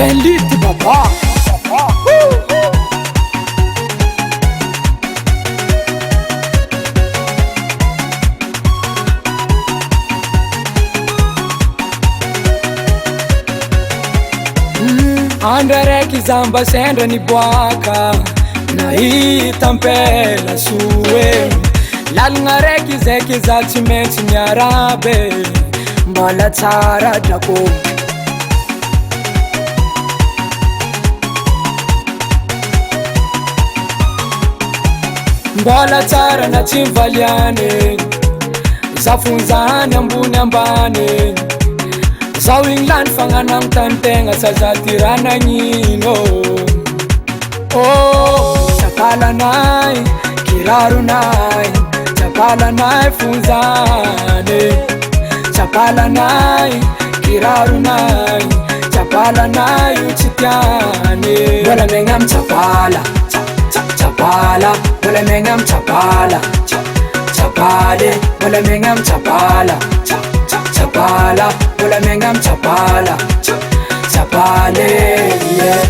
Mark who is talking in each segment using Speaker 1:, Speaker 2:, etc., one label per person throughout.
Speaker 1: Kelly baba. Andare kizamba sendra ni bwaka na itampela suwe lalgna reky zay kiza tsy maintsy miarabe mbola tsara drako mbola tsara na tsy mivaliane zafonjany ambony ambany zao igny lany fagnanagny tanitegna sazatyrananino sapalanay kiraronay sapalanay fonjany sapalanay kiraronay sapalanay io tsy tiany mbola megna amy sapala sapala mbola megna amy sapala sapale mbola megna amy sapala sapala mbola megna amy sapala sapale yeah.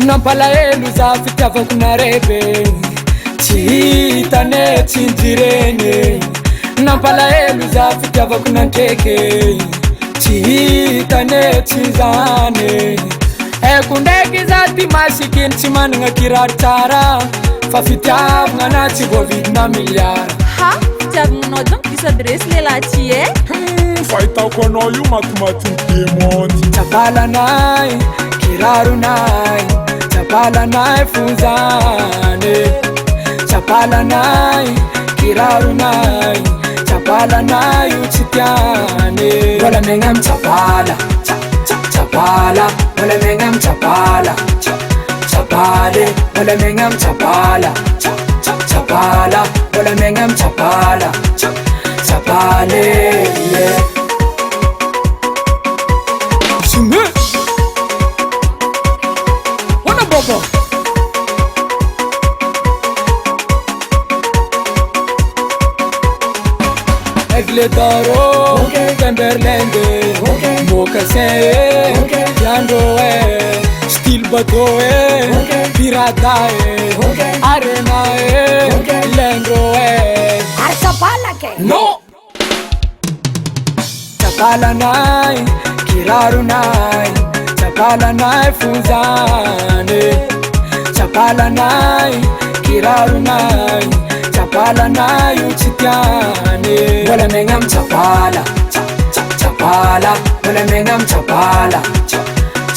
Speaker 1: Nampalahelo za fitiavako narebe tsy hitane tsy injireny nampalahelo za fitiavako nandreky tsy hitane tsy zany eko ndraiky za ty masikiny tsy managna kiraro tsara fa fitiavagna na tsy voavidina miliara
Speaker 2: ha fitiavagnanao donc diso adresy lehilahy ty
Speaker 3: fahitako anao io matimaty demonty
Speaker 1: sapalanay kiraronay sapalanay fonjany sapalanay kiraronay sapalanay io tsy tiany mbola megna amy sapala sapala mbola megna amy sapala sapale mbola megna amy sapala sapala mbola megna amy sapala sapale yeah. Sume wana baba Aigle d'oro, Timberland, mocassin, Yando, style bateau, pirata, arena, lendro.
Speaker 4: Arsapala ke?
Speaker 1: No! Sapalanay, kiraronay, sapalanay fonjany, sapalanay, kiraronay, sapalanay io tsy tiany mbola megna amy sapala sapala mbola megna amy sapala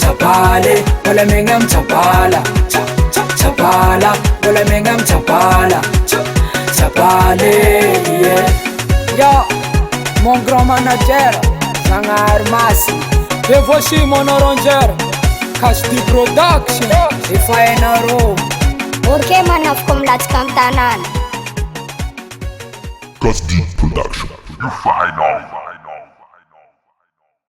Speaker 1: sapale mbola megna amy sapala sapala mbola megna amy sapala sapale yeah. Yo, mon grand manager Zangar Masi et voici mon arrangeur Casdi Production Ifaenaro
Speaker 4: Urke manafko mlatsika amy tanana
Speaker 3: Casdi Production. You find out.